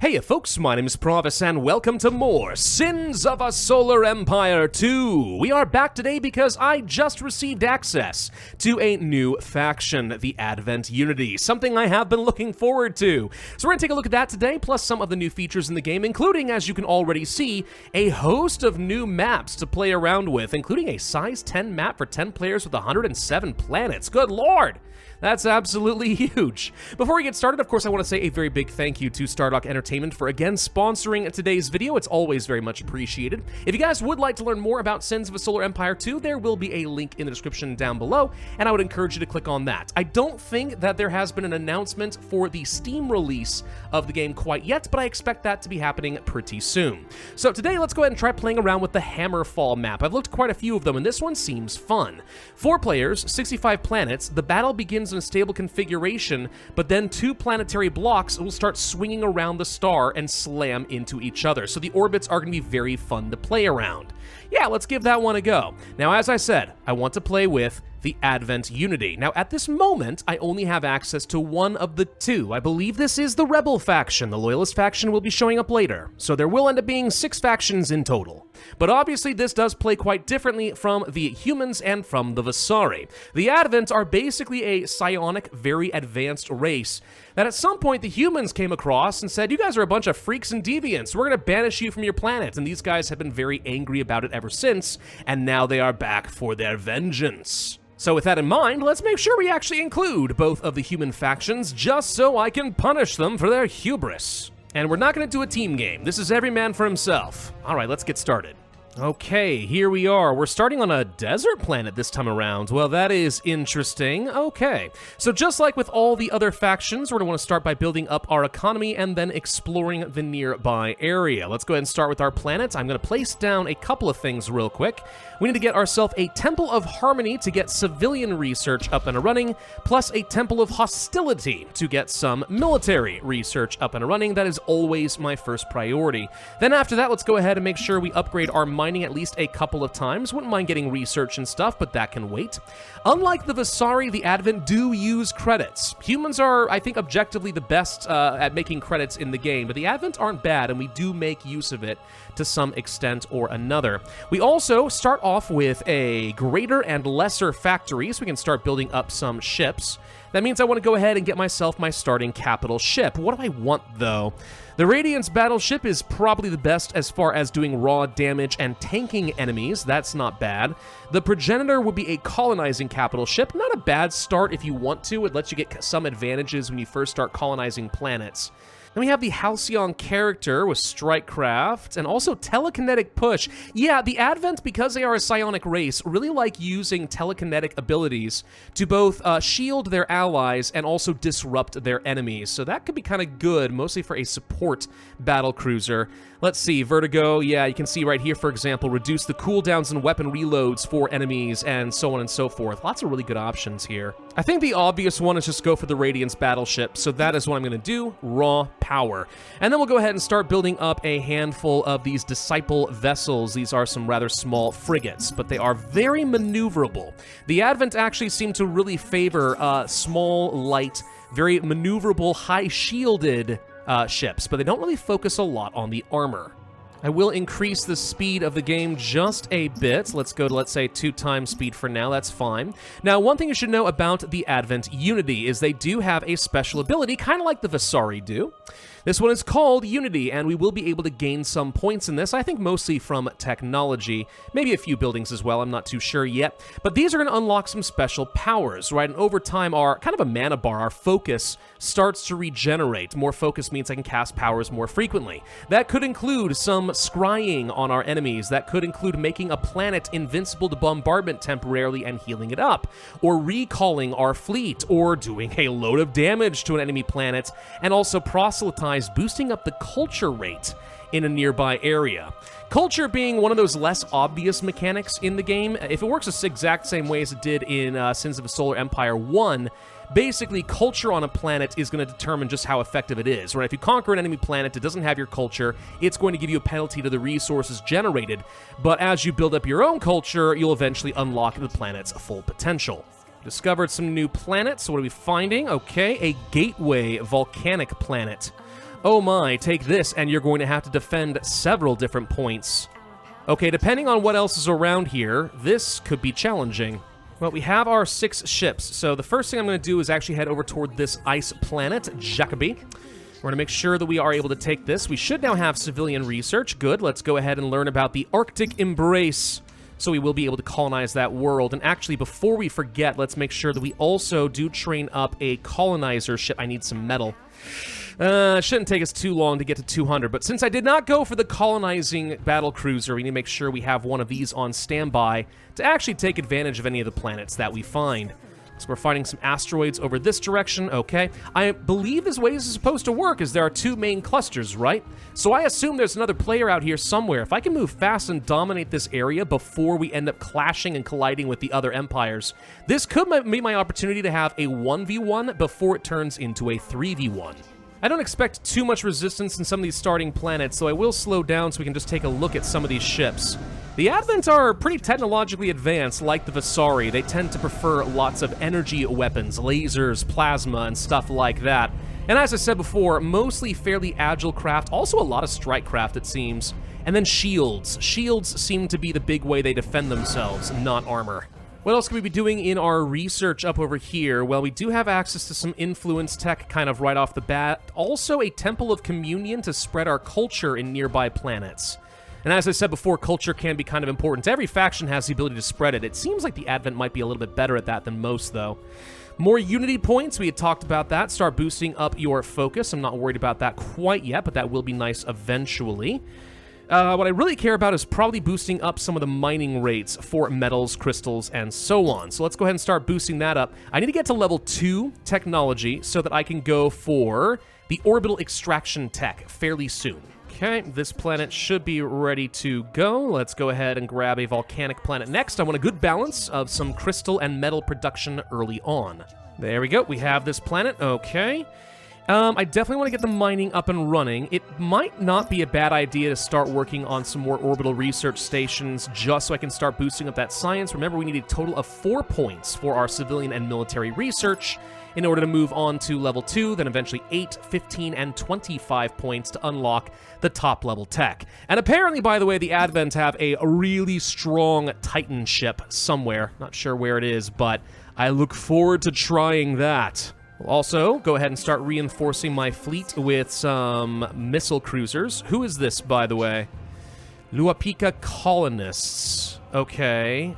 Hey folks, my name is Pravus and welcome to more Sins of a Solar Empire 2. We are back today because I just received access to a new faction, the Advent Unity, something I have been looking forward to. So we're going to take a look at that today, plus some of the new features in the game, including, as you can already see, a host of new maps to play around with, including a size 10 map for 10 players with 107 planets. Good lord! That's absolutely huge. Before we get started, of course, I want to say a very big thank you to Stardock Entertainment for again sponsoring today's video. It's always very much appreciated. If you guys would like to learn more about Sins of a Solar Empire 2, there will be a link in the description down below, and I would encourage you to click on that. I don't think that there has been an announcement for the Steam release of the game quite yet, but I expect that to be happening pretty soon. So today, let's go ahead and try playing around with the Hammerfall map. I've looked at quite a few of them, and this one seems fun. 4 players, 65 planets, the battle begins in a stable configuration, but then 2 planetary blocks will start swinging around the star and slam into each other. So the orbits are going to be very fun to play around. Yeah, let's give that one a go. Now, as I said, I want to play with the Advent Unity. Now, at this moment, I only have access to one of the 2. I believe this is the Rebel faction. The Loyalist faction will be showing up later, so there will end up being 6 factions in total. But obviously, this does play quite differently from the humans and from the Visari. The Advent are basically a psionic, very advanced race that at some point the humans came across and said, you guys are a bunch of freaks and deviants, we're going to banish you from your planet. And these guys have been very angry about it ever since, and now they are back for their vengeance. So with that in mind, let's make sure we actually include both of the human factions just so I can punish them for their hubris. And we're not going to do a team game. This is every man for himself. All right, let's get started. Okay, here we are. We're starting on a desert planet this time around. Well, that is interesting. Okay, so just like with all the other factions, we're going to want to start by building up our economy and then exploring the nearby area. Let's go ahead and start with our planet. I'm going to place down a couple of things real quick. We need to get ourselves a Temple of Harmony to get civilian research up and running, plus a Temple of Hostility to get some military research up and running. That is always my first priority. Then after that, let's go ahead and make sure we upgrade our mining at least a couple of times. Wouldn't mind getting research and stuff, but that can wait. Unlike the Visari, the Advent do use credits. Humans are, I think, objectively the best at making credits in the game, but the Advent aren't bad, and we do make use of it to some extent or another. We also start off with a greater and lesser factory, so we can start building up some ships. That means I want to go ahead and get myself my starting capital ship. What do I want, though? The Radiance battleship is probably the best as far as doing raw damage and tanking enemies. That's not bad. The Progenitor would be a colonizing capital ship. Not a bad start if you want to. It lets you get some advantages when you first start colonizing planets. Then we have the Halcyon Character with Strikecraft, and also Telekinetic Push. Yeah, the Advent, because they are a psionic race, really like using telekinetic abilities to both shield their allies and also disrupt their enemies. So that could be kind of good, mostly for a support battle cruiser. Let's see, Vertigo, yeah, you can see right here, for example, reduce the cooldowns and weapon reloads for enemies, and so on and so forth. Lots of really good options here. I think the obvious one is just go for the Radiance battleship, so that is what I'm going to do, raw power. And then we'll go ahead and start building up a handful of these Disciple vessels. These are some rather small frigates, but they are very maneuverable. The Advent actually seem to really favor small, light, very maneuverable, high-shielded ships, but they don't really focus a lot on the armor. I will increase the speed of the game just a bit. Let's go to, let's say, 2 times speed for now. That's fine. Now, one thing you should know about the Advent Unity is they do have a special ability, kind of like the Visari do. This one is called Unity, and we will be able to gain some points in this, I think mostly from technology, maybe a few buildings as well, I'm not too sure yet. But these are going to unlock some special powers, right? And over time, our kind of a mana bar, our focus starts to regenerate. More focus means I can cast powers more frequently. That could include some scrying on our enemies. That could include making a planet invincible to bombardment temporarily and healing it up, or recalling our fleet, or doing a load of damage to an enemy planet, and also proselytize, boosting up the culture rate in a nearby area. Culture being one of those less obvious mechanics in the game. If it works the exact same way as it did in Sins of a Solar Empire 1, basically culture on a planet is going to determine just how effective it is, right? If you conquer an enemy planet, it doesn't have your culture, it's going to give you a penalty to the resources generated, but as you build up your own culture, you'll eventually unlock the planet's full potential. Discovered some new planets. What are we finding? Okay, a gateway volcanic planet. Oh my, take this, and you're going to have to defend several different points. Okay, depending on what else is around here, this could be challenging. Well, we have our 6 ships, so the first thing I'm going to do is actually head over toward this ice planet, Jacobi. We're going to make sure that we are able to take this. We should now have civilian research. Good, let's go ahead and learn about the Arctic Embrace, so we will be able to colonize that world. And actually, before we forget, let's make sure that we also do train up a colonizer ship. I need some metal. It shouldn't take us too long to get to 200, but since I did not go for the colonizing battle cruiser, we need to make sure we have one of these on standby to actually take advantage of any of the planets that we find. So we're finding some asteroids over this direction, okay. I believe this way this is supposed to work, as there are 2 main clusters, right? So I assume there's another player out here somewhere. If I can move fast and dominate this area before we end up clashing and colliding with the other empires, this could be my opportunity to have a 1v1 before it turns into a 3v1. I don't expect too much resistance in some of these starting planets, so I will slow down so we can just take a look at some of these ships. The Advent are pretty technologically advanced, like the Visari. They tend to prefer lots of energy weapons, lasers, plasma, and stuff like that. And as I said before, mostly fairly agile craft, also a lot of strike craft, it seems. And then shields. Shields seem to be the big way they defend themselves, not armor. What else can we be doing in our research up over here? Well, we do have access to some influence tech kind of right off the bat. Also a Temple of Communion to spread our culture in nearby planets. And as I said before, culture can be kind of important. Every faction has the ability to spread it. It seems like the Advent might be a little bit better at that than most, though. More unity points, we had talked about that. Start boosting up your focus. I'm not worried about that quite yet, but that will be nice eventually. What I really care about is probably boosting up some of the mining rates for metals, crystals, and so on. So let's go ahead and start boosting that up. I need to get to level 2 technology so that I can go for the orbital extraction tech fairly soon. Okay, this planet should be ready to go. Let's go ahead and grab a volcanic planet next. I want a good balance of some crystal and metal production early on. There we go. We have this planet. Okay. I definitely want to get the mining up and running. It might not be a bad idea to start working on some more orbital research stations just so I can start boosting up that science. Remember, we need a total of 4 points for our civilian and military research in order to move on to level 2, then eventually 8, 15, and 25 points to unlock the top level tech. And apparently, by the way, the Advent have a really strong Titan ship somewhere. Not sure where it is, but I look forward to trying that. We'll also go ahead and start reinforcing my fleet with some missile cruisers. Who is this, by the way? Luapika colonists. Okay.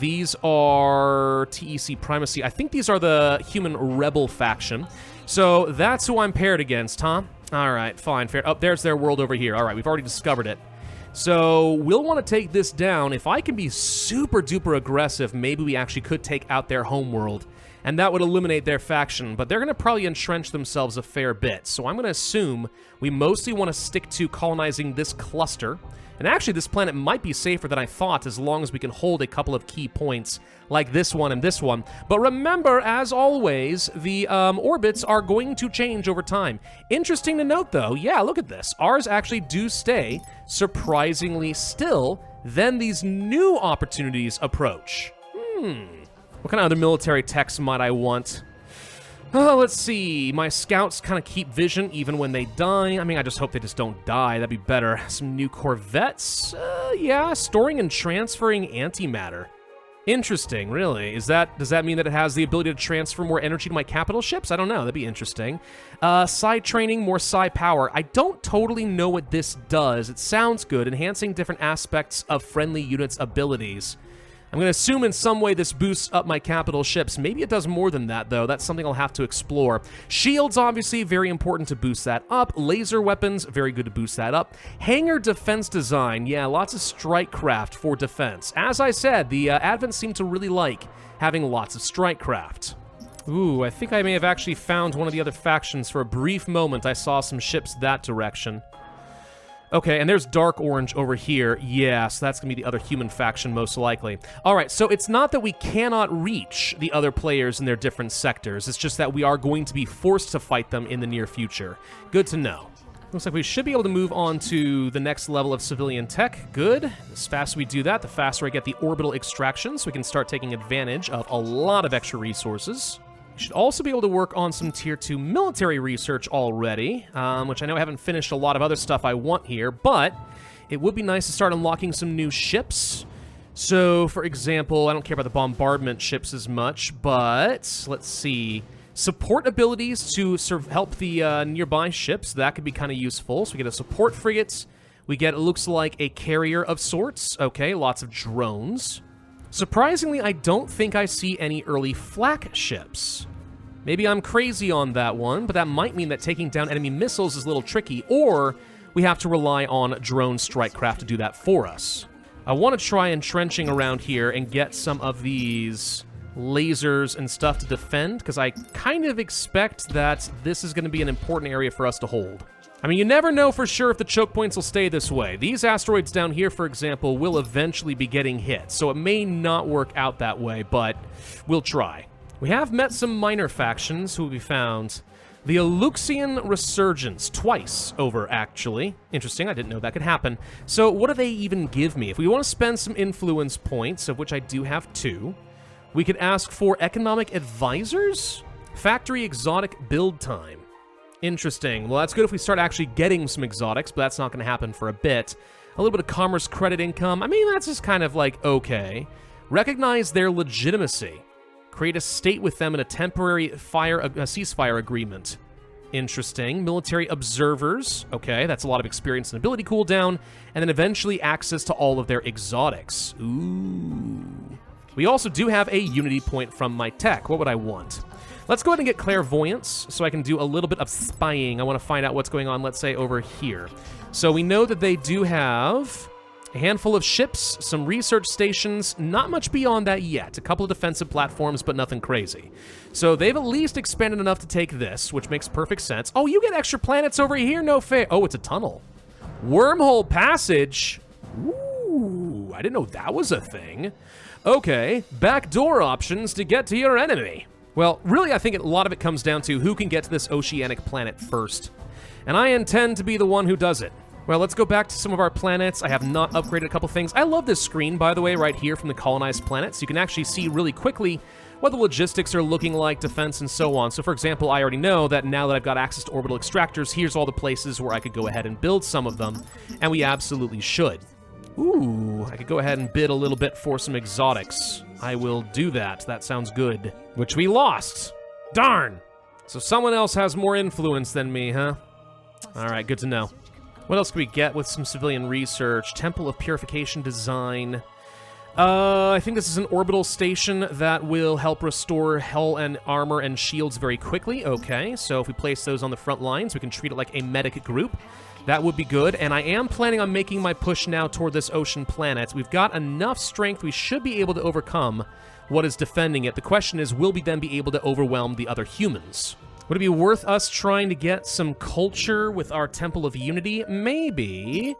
These are TEC Primacy. I think these are the human rebel faction. So that's who I'm paired against, huh? All right, fine, fair. Oh, there's their world over here. All right, we've already discovered it. So we'll want to take this down. If I can be super duper aggressive, maybe we actually could take out their homeworld. And that would eliminate their faction, but they're going to probably entrench themselves a fair bit. So I'm going to assume we mostly want to stick to colonizing this cluster. And actually, this planet might be safer than I thought as long as we can hold a couple of key points like this one and this one. But remember, as always, the orbits are going to change over time. Interesting to note, though, yeah, look at this. Ours actually do stay surprisingly still, then these new opportunities approach. What kind of other military techs might I want? Oh, let's see. My scouts kind of keep vision even when they die. I mean, I just hope they just don't die. That'd be better. Some new corvettes? Yeah, storing and transferring antimatter. Interesting, really. Does that mean that it has the ability to transfer more energy to my capital ships? I don't know. That'd be interesting. Psi training, more psi power. I don't totally know what this does. It sounds good. Enhancing different aspects of friendly units' abilities. I'm going to assume in some way this boosts up my capital ships. Maybe it does more than that, though. That's something I'll have to explore. Shields, obviously, very important to boost that up. Laser weapons, very good to boost that up. Hangar defense design, yeah, lots of strike craft for defense. As I said, the Advent seem to really like having lots of strike craft. Ooh, I think I may have actually found one of the other factions. For a brief moment, I saw some ships that direction. Okay, and there's dark orange over here. Yeah, so that's going to be the other human faction, most likely. All right, so it's not that we cannot reach the other players in their different sectors. It's just that we are going to be forced to fight them in the near future. Good to know. Looks like we should be able to move on to the next level of civilian tech. Good. As fast as we do that, the faster I get the orbital extraction, so we can start taking advantage of a lot of extra resources. You should also be able to work on some Tier 2 military research already, which I know I haven't finished a lot of other stuff I want here, but it would be nice to start unlocking some new ships. So, for example, I don't care about the bombardment ships as much, but let's see. Support abilities to help the nearby ships. That could be kind of useful. So we get a support frigate. We get, it looks like, a carrier of sorts. Okay, lots of drones. Surprisingly, I don't think I see any early flak ships. Maybe I'm crazy on that one, but that might mean that taking down enemy missiles is a little tricky, or we have to rely on drone strike craft to do that for us. I want to try entrenching around here and get some of these lasers and stuff to defend, because I kind of expect that this is going to be an important area for us to hold. I mean, you never know for sure if the choke points will stay this way. These asteroids down here, for example, will eventually be getting hit, so it may not work out that way, but we'll try. We have met some minor factions who we found. The Aluxian Resurgence, twice over, actually. Interesting, I didn't know that could happen. So what do they even give me? If we want to spend some influence points, of which I do have 2, we could ask for economic advisors? Factory exotic build time. Interesting. Well, that's good if we start actually getting some exotics, but that's not going to happen for a bit. A little bit of commerce credit income. I mean, that's just kind of like, okay. Recognize their legitimacy. Create a state with them in a temporary ceasefire agreement. Interesting. Military observers. Okay, that's a lot of experience and ability cooldown. And then eventually access to all of their exotics. Ooh. We also do have a unity point from my tech. What would I want? Let's go ahead and get clairvoyance so I can do a little bit of spying. I want to find out what's going on, let's say, over here. So we know that they do have a handful of ships, some research stations, not much beyond that yet. A couple of defensive platforms, but nothing crazy. So they've at least expanded enough to take this, which makes perfect sense. Oh, you get extra planets over here? No fair. Oh, it's a tunnel. Wormhole passage? Ooh, I didn't know that was a thing. Okay, backdoor options to get to your enemy. Well, really, I think a lot of it comes down to who can get to this oceanic planet first. And I intend to be the one who does it. Well, let's go back to some of our planets. I have not upgraded a couple things. I love this screen, by the way, right here from the colonized planets. You can actually see really quickly what the logistics are looking like, defense, and so on. So, for example, I already know that now that I've got access to orbital extractors, here's all the places where I could go ahead and build some of them, and we absolutely should. Ooh, I could go ahead and bid a little bit for some exotics. I will do that. That sounds good. Which we lost. Darn! So someone else has more influence than me, huh? Alright, good to know. What else can we get with some civilian research? Temple of Purification Design. I think this is an orbital station that will help restore hull and armor and shields very quickly. Okay, so if we place those on the front lines, we can treat it like a medic group. That would be good, and I am planning on making my push now toward this ocean planet. We've got enough strength, we should be able to overcome what is defending it. The question is, will we then be able to overwhelm the other humans? Would it be worth us trying to get some culture with our Temple of Unity? Maybe.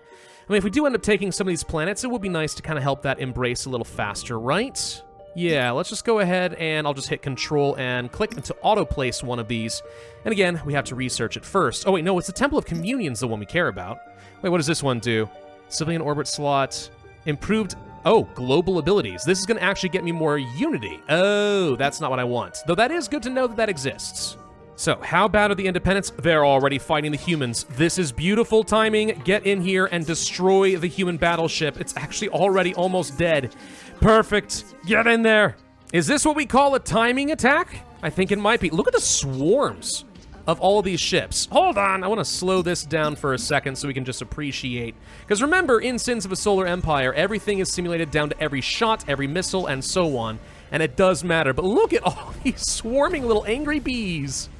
I mean, if we do end up taking some of these planets, it would be nice to kind of help that embrace a little faster, right? Yeah, let's just go ahead and I'll just hit Control and click to auto-place one of these. And again, we have to research it first. Oh wait, no, it's the Temple of Communion's the one we care about. Wait, what does this one do? Civilian orbit slot, improved, oh, global abilities. This is gonna actually get me more unity. Oh, that's not what I want. Though that is good to know that that exists. So, how bad are the Independents? They're already fighting the humans. This is beautiful timing. Get in here and destroy the human battleship. It's actually already almost dead. Perfect. Get in there. Is this what we call a timing attack? I think it might be. Look at the swarms of all of these ships. Hold on. I want to slow this down for a second so we can just appreciate. Because remember, in Sins of a Solar Empire, everything is simulated down to every shot, every missile, and so on. And it does matter. But look at all these swarming little angry bees.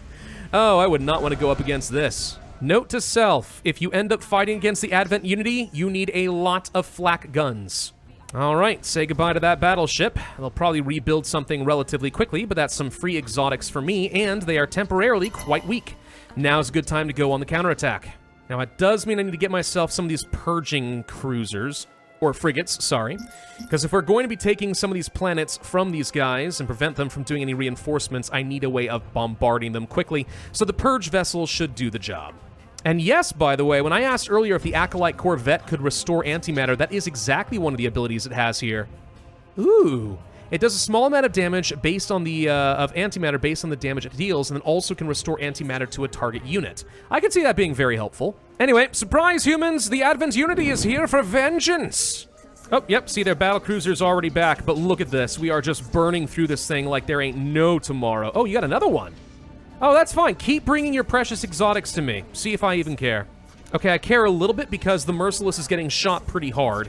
Oh, I would not want to go up against this. Note to self, if you end up fighting against the Advent Unity, you need a lot of flak guns. Alright, say goodbye to that battleship. They'll probably rebuild something relatively quickly, but that's some free exotics for me, and they are temporarily quite weak. Now's a good time to go on the counterattack. Now, it does mean I need to get myself some of these purging cruisers. Or frigates, sorry. Because if we're going to be taking some of these planets from these guys and prevent them from doing any reinforcements, I need a way of bombarding them quickly, so the purge vessel should do the job. And yes, by the way, when I asked earlier if the Acolyte Corvette could restore antimatter, that is exactly one of the abilities it has here. Ooh, It does a small amount of damage based on the of antimatter based on the damage it deals, and then also can restore antimatter to a target unit. I can see that being very helpful. Anyway, surprise humans, the Advent Unity is here for vengeance! Oh, yep, see, their battlecruiser's already back, but look at this. We are just burning through this thing like there ain't no tomorrow. Oh, you got another one. Oh, that's fine. Keep bringing your precious exotics to me. See if I even care. Okay, I care a little bit because the Merciless is getting shot pretty hard.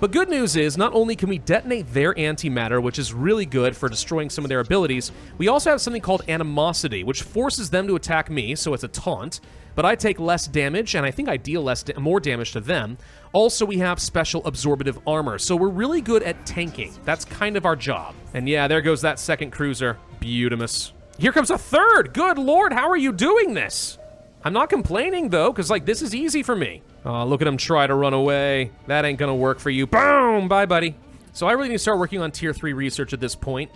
But good news is, not only can we detonate their antimatter, which is really good for destroying some of their abilities, we also have something called Animosity, which forces them to attack me, so it's a taunt, but I take less damage, and I think I deal more damage to them. Also, we have special absorbative armor, so we're really good at tanking. That's kind of our job. And yeah, there goes that second cruiser. Beautimous. Here comes a third! Good lord, how are you doing this? I'm not complaining, though, because, like, this is easy for me. Oh, look at him try to run away. That ain't gonna work for you. Boom! Bye, buddy. So I really need to start working on Tier 3 research at this point.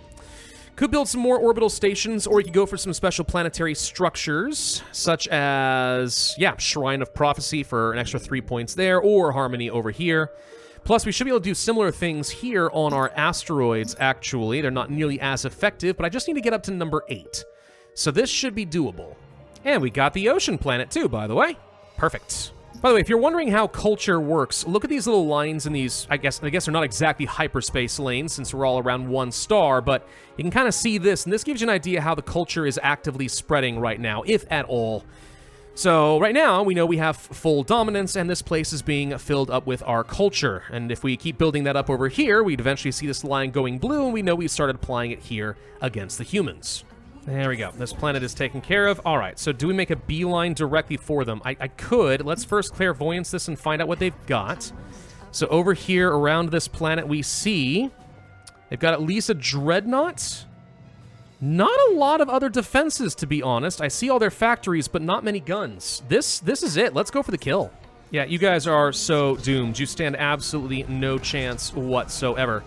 Could build some more orbital stations, or you could go for some special planetary structures, such as, yeah, Shrine of Prophecy for an extra 3 points there, or Harmony over here. Plus, we should be able to do similar things here on our asteroids, actually. They're not nearly as effective, but I just need to get up to number 8. So this should be doable. And we got the ocean planet too, by the way. Perfect. By the way, if you're wondering how culture works, look at these little lines in these, I guess they're not exactly hyperspace lanes since we're all around one star, but you can kind of see this, and this gives you an idea how the culture is actively spreading right now, if at all. So right now, we know we have full dominance, and this place is being filled up with our culture. And if we keep building that up over here, we'd eventually see this line going blue, and we know we've started applying it here against the humans. There we go. This planet is taken care of. All right, so do we make a beeline directly for them? I could. Let's first clairvoyance this and find out what they've got. So over here around this planet, we see they've got at least a dreadnought. Not a lot of other defenses, to be honest. I see all their factories, but not many guns. This is it. Let's go for the kill. Yeah, you guys are so doomed. You stand absolutely no chance whatsoever.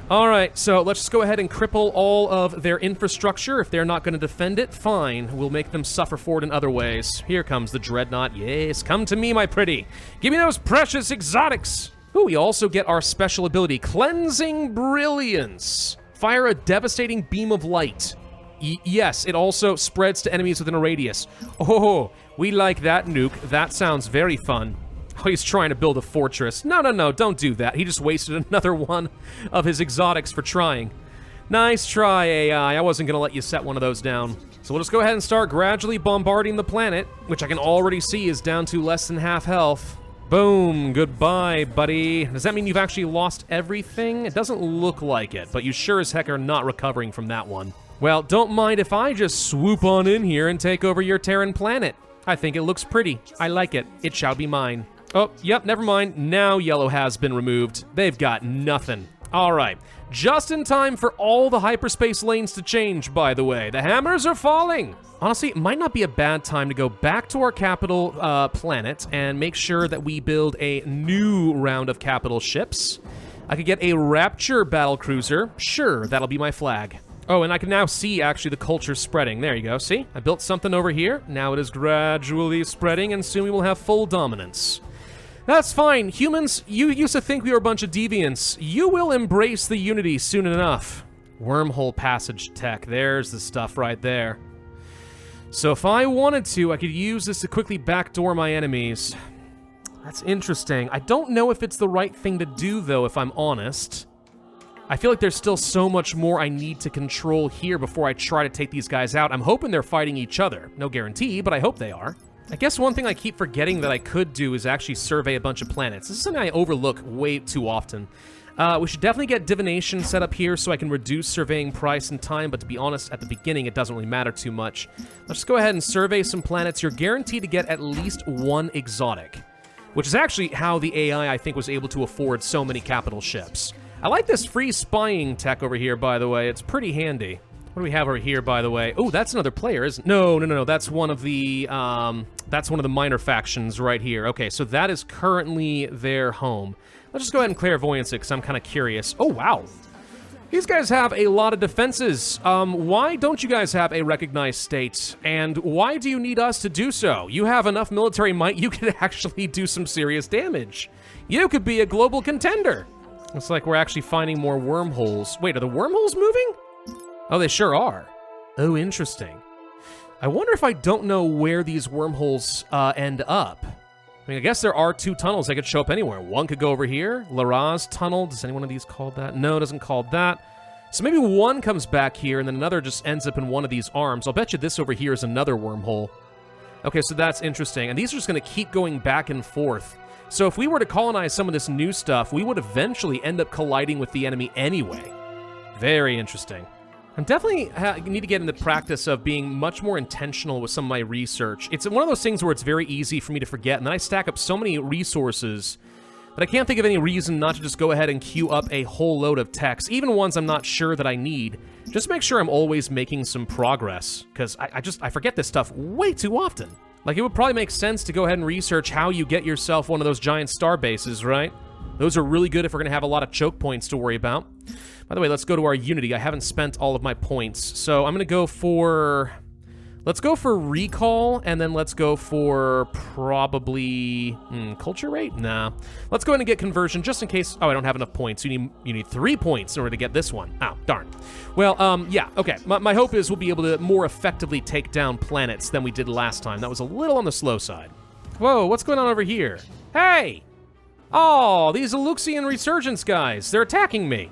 All right, so let's just go ahead and cripple all of their infrastructure. If they're not going to defend it, fine. We'll make them suffer for it in other ways. Here comes the Dreadnought. Yes, come to me, my pretty. Give me those precious exotics. Ooh, we also get our special ability, Cleansing Brilliance. Fire a devastating beam of light. Yes, it also spreads to enemies within a radius. Oh, we like that nuke. That sounds very fun. Oh, he's trying to build a fortress. No, don't do that. He just wasted another one of his exotics for trying. Nice try, AI. I wasn't gonna let you set one of those down. So we'll just go ahead and start gradually bombarding the planet, which I can already see is down to less than half health. Boom, goodbye, buddy. Does that mean you've actually lost everything? It doesn't look like it, but you sure as heck are not recovering from that one. Well, don't mind if I just swoop on in here and take over your Terran planet. I think it looks pretty. I like it. It shall be mine. Oh, yep, never mind. Now yellow has been removed. They've got nothing. All right. Just in time for all the hyperspace lanes to change, by the way. The hammers are falling. Honestly, it might not be a bad time to go back to our capital planet and make sure that we build a new round of capital ships. I could get a Rapture battlecruiser. Sure, that'll be my flag. Oh, and I can now see, actually, the culture spreading. There you go, see? I built something over here. Now it is gradually spreading, and soon we will have full dominance. That's fine. Humans, you used to think we were a bunch of deviants. You will embrace the Unity soon enough. Wormhole passage tech. There's the stuff right there. So if I wanted to, I could use this to quickly backdoor my enemies. That's interesting. I don't know if it's the right thing to do, though, if I'm honest. I feel like there's still so much more I need to control here before I try to take these guys out. I'm hoping they're fighting each other. No guarantee, but I hope they are. I guess one thing I keep forgetting that I could do is actually survey a bunch of planets. This is something I overlook way too often. We should definitely get divination set up here so I can reduce surveying price and time, but to be honest, at the beginning, it doesn't really matter too much. Let's just go ahead and survey some planets. You're guaranteed to get at least one exotic, which is actually how the AI, I think, was able to afford so many capital ships. I like this free spying tech over here, by the way. It's pretty handy. What do we have over here, by the way? Oh, that's another player, isn't it? No. That's one of the, minor factions right here. Okay, so that is currently their home. Let's just go ahead and clairvoyance it, because I'm kind of curious. Oh, wow. These guys have a lot of defenses. Why don't you guys have a recognized state? And why do you need us to do so? You have enough military might, you could actually do some serious damage. You could be a global contender. Looks like we're actually finding more wormholes. Wait, are the wormholes moving? Oh, they sure are. Oh, interesting. I wonder if I don't know where these wormholes end up. I mean, I guess there are 2 tunnels that could show up anywhere. One could go over here. Laraz Tunnel. Does any one of these call that? No, it doesn't call that. So maybe one comes back here, and then another just ends up in one of these arms. I'll bet you this over here is another wormhole. Okay, so that's interesting. And these are just going to keep going back and forth. So if we were to colonize some of this new stuff, we would eventually end up colliding with the enemy anyway. Very interesting. I'm definitely need to get in the practice of being much more intentional with some of my research. It's one of those things where it's very easy for me to forget, and then I stack up so many resources that I can't think of any reason not to just go ahead and queue up a whole load of text, even ones I'm not sure that I need, just to make sure I'm always making some progress, because I forget this stuff way too often. Like, it would probably make sense to go ahead and research how you get yourself one of those giant star bases, right? Those are really good if we're going to have a lot of choke points to worry about. By the way, let's go to our Unity. I haven't spent all of my points, so I'm going to go for... Let's go for recall, and then let's go for probably... culture rate? Nah. Let's go ahead and get conversion, just in case... Oh, I don't have enough points. You need 3 points in order to get this one. Oh, darn. Well, yeah, okay. My hope is we'll be able to more effectively take down planets than we did last time. That was a little on the slow side. Whoa, what's going on over here? Hey! Oh, these Aluxian Resurgence guys. They're attacking me.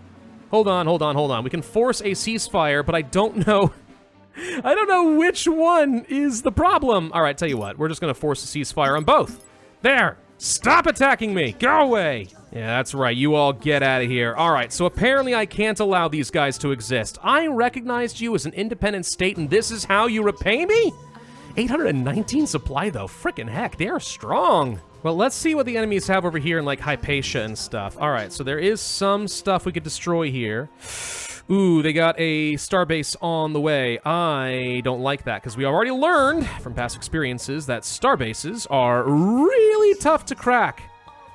Hold on. We can force a ceasefire, but I don't know... I don't know which one is the problem. All right, tell you what. We're just going to force a ceasefire on both. There. Stop attacking me. Go away. Yeah, that's right. You all get out of here. All right, so apparently I can't allow these guys to exist. I recognized you as an independent state, and this is how you repay me? 819 supply, though. Frickin' heck, they're strong. Well, let's see what the enemies have over here in, like, Hypatia and stuff. All right, so there is some stuff we could destroy here. Ooh, they got a starbase on the way. I don't like that, because we already learned from past experiences that starbases are really tough to crack.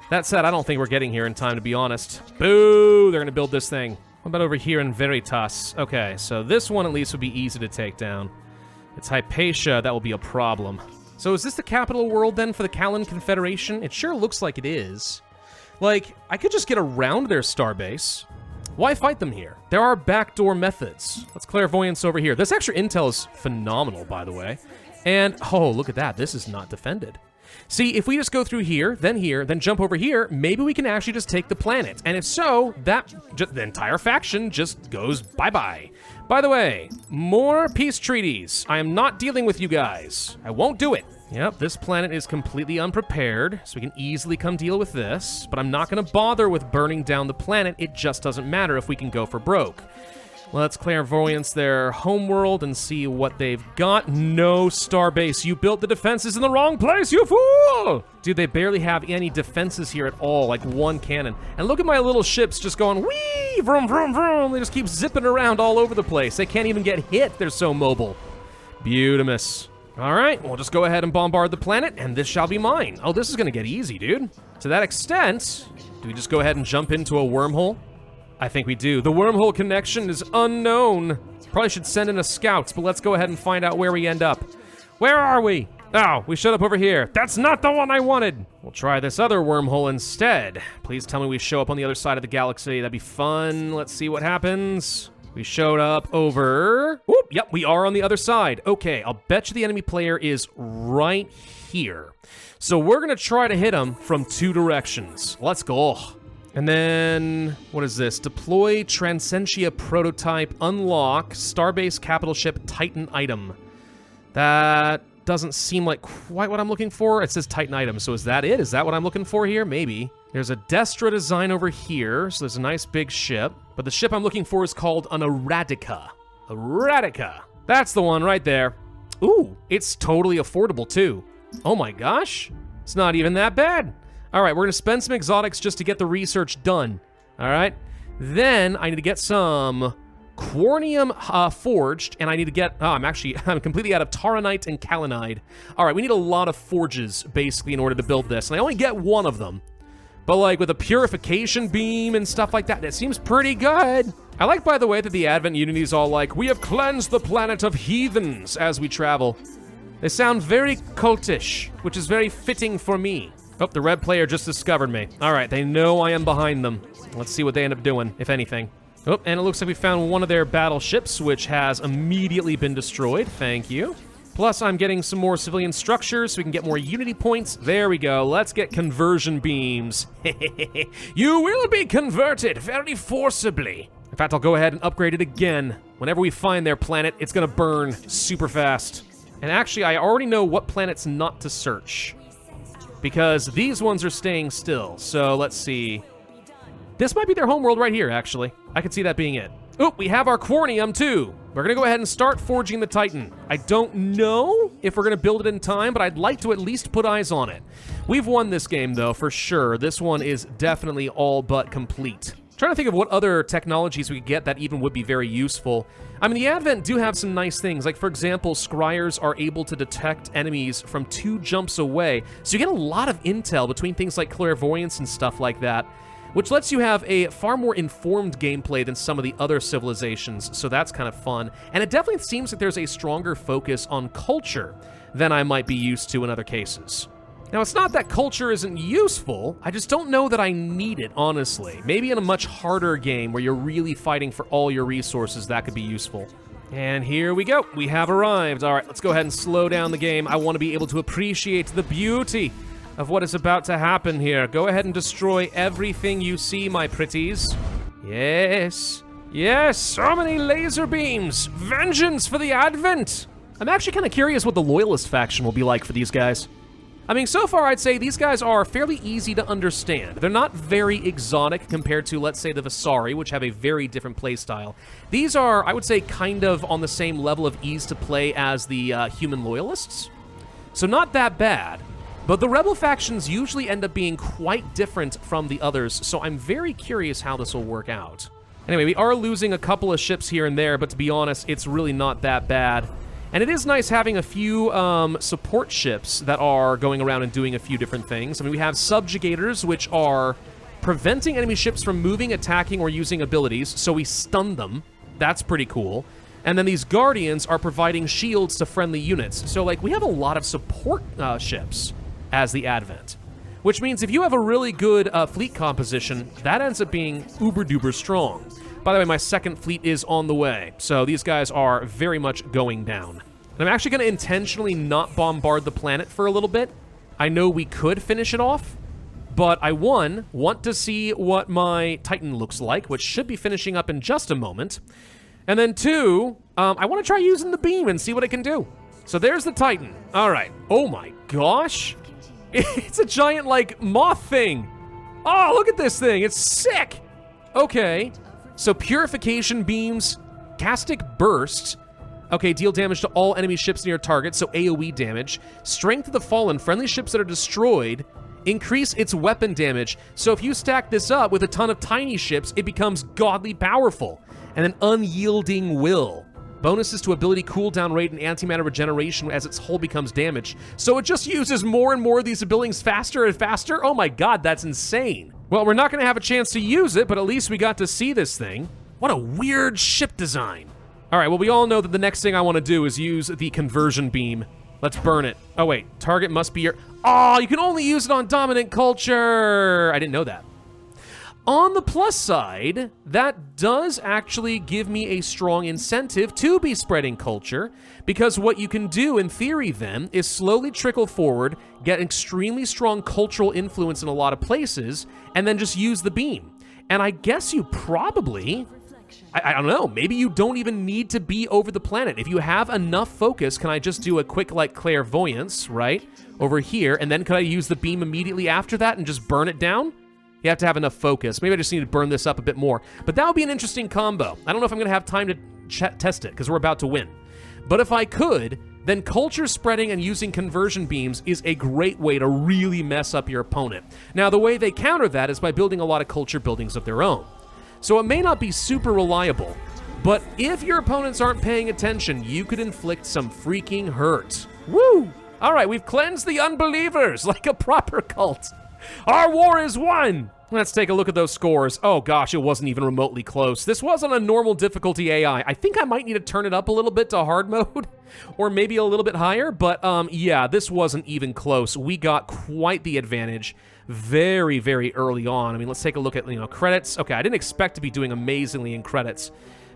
That said, I don't think we're getting here in time, to be honest. Boo! They're going to build this thing. What about over here in Veritas? Okay, so this one at least would be easy to take down. It's Hypatia, that will be a problem. So is this the capital world, then, for the Callan Confederation? It sure looks like it is. Like, I could just get around their starbase. Why fight them here? There are backdoor methods. Let's clairvoyance over here. This extra intel is phenomenal, by the way. And, oh, look at that. This is not defended. See, if we just go through here, then jump over here, maybe we can actually just take the planet. And if so, the entire faction just goes bye-bye. By the way, more peace treaties. I am not dealing with you guys. I won't do it. Yep, this planet is completely unprepared, so we can easily come deal with this, but I'm not going to bother with burning down the planet. It just doesn't matter if we can go for broke. Let's clairvoyance their homeworld and see what they've got. No starbase. You built the defenses in the wrong place, you fool! Dude, they barely have any defenses here at all, like one cannon. And look at my little ships just going, whee, vroom, vroom, vroom. They just keep zipping around all over the place. They can't even get hit. They're so mobile. Beautimous. All right, we'll just go ahead and bombard the planet, and this shall be mine. Oh, this is going to get easy, dude. To that extent, do we just go ahead and jump into a wormhole? I think we do. The wormhole connection is unknown. Probably should send in a scout, but let's go ahead and find out where we end up. Where are we? Oh, we showed up over here. That's not the one I wanted. We'll try this other wormhole instead. Please tell me we show up on the other side of the galaxy. That'd be fun. Let's see what happens. We showed up over... Whoop, yep, we are on the other side. Okay, I'll bet you the enemy player is right here. So we're going to try to hit him from 2 directions. Let's go. And then, what is this? Deploy Transcentia prototype, unlock, Starbase capital ship Titan item. That doesn't seem like quite what I'm looking for. It says Titan item, so is that it? Is that what I'm looking for here? Maybe. There's a Destra design over here, so there's a nice big ship. But the ship I'm looking for is called an Erratica. Erratica. That's the one right there. Ooh, it's totally affordable too. Oh my gosh. It's not even that bad. All right, we're gonna spend some exotics just to get the research done. All right. Then I need to get some Quarnium forged, and I need to get, I'm completely out of Taranite and Kalinide. All right, we need a lot of forges, basically, in order to build this, and I only get one of them. But, like, with a purification beam and stuff like that, it seems pretty good. I like, by the way, that the Advent Unity's all like, we have cleansed the planet of heathens as we travel. They sound very cultish, which is very fitting for me. Oh, the red player just discovered me. All right, they know I am behind them. Let's see what they end up doing, if anything. Oh, and it looks like we found one of their battleships, which has immediately been destroyed. Thank you. Plus, I'm getting some more civilian structures so we can get more unity points. There we go. Let's get conversion beams. You will be converted very forcibly. In fact, I'll go ahead and upgrade it again. Whenever we find their planet, it's gonna burn super fast. And actually, I already know what planets not to search, because these ones are staying still. So let's see. This might be their homeworld right here, actually. I could see that being it. Oh, we have our Quarnium, too. We're gonna go ahead and start forging the Titan. I don't know if we're gonna build it in time, but I'd like to at least put eyes on it. We've won this game, though, for sure. This one is definitely all but complete. Trying to think of what other technologies we could get that even would be very useful. I mean, the Advent do have some nice things. Like, for example, scryers are able to detect enemies from 2 jumps away. So you get a lot of intel between things like clairvoyance and stuff like that, which lets you have a far more informed gameplay than some of the other civilizations, so that's kind of fun. And it definitely seems like there's a stronger focus on culture than I might be used to in other cases. Now, it's not that culture isn't useful, I just don't know that I need it, honestly. Maybe in a much harder game where you're really fighting for all your resources, that could be useful. And here we go, we have arrived. All right, let's go ahead and slow down the game. I want to be able to appreciate the beauty of what is about to happen here. Go ahead and destroy everything you see, my pretties. Yes, yes, so many laser beams. Vengeance for the Advent. I'm actually kind of curious what the Loyalist faction will be like for these guys. I mean, so far I'd say these guys are fairly easy to understand. They're not very exotic compared to, let's say, the Visari, which have a very different playstyle. These are, I would say, kind of on the same level of ease to play as the human Loyalists. So not that bad. But the Rebel factions usually end up being quite different from the others, so I'm very curious how this will work out. Anyway, we are losing a couple of ships here and there, but to be honest, it's really not that bad. And it is nice having a few support ships that are going around and doing a few different things. I mean, we have subjugators, which are preventing enemy ships from moving, attacking, or using abilities, so we stun them. That's pretty cool. And then these guardians are providing shields to friendly units. So, like, we have a lot of support ships as the Advent, which means if you have a really good fleet composition, that ends up being uber-duper strong. By the way, my second fleet is on the way, so these guys are very much going down. And I'm actually going to intentionally not bombard the planet for a little bit. I know we could finish it off, but I, one, want to see what my Titan looks like, which should be finishing up in just a moment. And then two, I want to try using the beam and see what it can do. So there's the Titan. All right. Oh my gosh. It's a giant, like, moth thing. Oh, look at this thing. It's sick. Okay. So purification beams, castic burst. Okay, deal damage to all enemy ships near target, so AoE damage. Strength of the Fallen, friendly ships that are destroyed, increase its weapon damage. So if you stack this up with a ton of tiny ships, it becomes godly powerful. And an unyielding will. Bonuses to ability cooldown rate and antimatter regeneration as its hull becomes damaged. So it just uses more and more of these abilities faster and faster? Oh my god, that's insane. Well, we're not gonna have a chance to use it, but at least we got to see this thing. What a weird ship design. All right, well, we all know that the next thing I want to do is use the conversion beam. Let's burn it. Oh, wait, target must be your... Oh, you can only use it on dominant culture. I didn't know that. On the plus side, that does actually give me a strong incentive to be spreading culture, because what you can do, in theory, then, is slowly trickle forward, get extremely strong cultural influence in a lot of places, and then just use the beam. And I guess you probably... I don't know, maybe you don't even need to be over the planet. If you have enough focus, can I just do a quick, like, clairvoyance, right, over here, and then could I use the beam immediately after that and just burn it down? You have to have enough focus. Maybe I just need to burn this up a bit more. But that would be an interesting combo. I don't know if I'm going to have time to test it, because we're about to win. But if I could, then culture spreading and using conversion beams is a great way to really mess up your opponent. Now, the way they counter that is by building a lot of culture buildings of their own. So it may not be super reliable, but if your opponents aren't paying attention, you could inflict some freaking hurt. Woo! All right, we've cleansed the unbelievers like a proper cult. Our war is won! Let's take a look at those scores. Oh gosh, it wasn't even remotely close. This was on a normal difficulty AI. I think I might need to turn it up a little bit to hard mode, or maybe a little bit higher, but yeah, this wasn't even close. We got quite the advantage. very, very early on. I mean, let's take a look at, credits. Okay, I didn't expect to be doing amazingly in credits.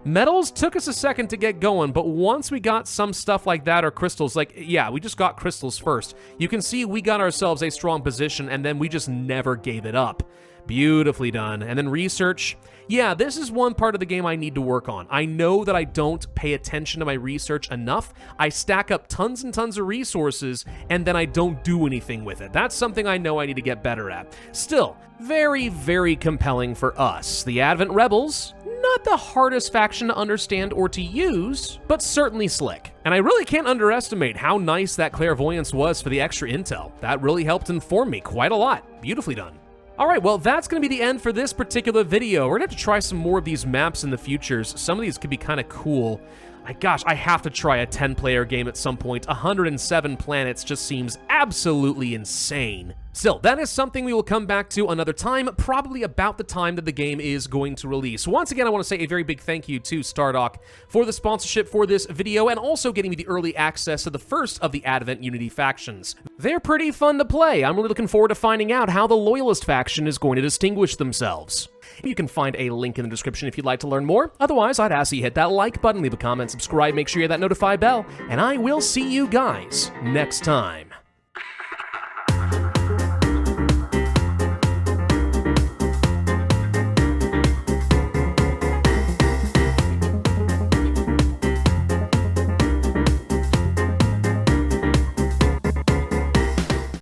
Metals took us a second to get going, but once we got some stuff like that, or crystals, we just got crystals first. You can see we got ourselves a strong position, and then we just never gave it up. Beautifully done. And then research. Yeah, this is one part of the game I need to work on. I know that I don't pay attention to my research enough. I stack up tons and tons of resources, and then I don't do anything with it. That's something I know I need to get better at. Still, very, very compelling for us. The Advent Rebels, not the hardest faction to understand or to use, but certainly slick. And I really can't underestimate how nice that clairvoyance was for the extra intel. That really helped inform me quite a lot. Beautifully done. All right, well, that's going to be the end for this particular video. We're going to have to try some more of these maps in the futures. Some of these could be kind of cool. My gosh, I have to try a 10-player game at some point. 107 planets just seems absolutely insane. Still, that is something we will come back to another time, probably about the time that the game is going to release. Once again, I want to say a very big thank you to Stardock for the sponsorship for this video and also getting me the early access to the first of the Advent Unity factions. They're pretty fun to play. I'm really looking forward to finding out how the Loyalist faction is going to distinguish themselves. You can find a link in the description if you'd like to learn more. Otherwise, I'd ask you hit that like button, leave a comment, subscribe, make sure you hit that notify bell, and I will see you guys next time.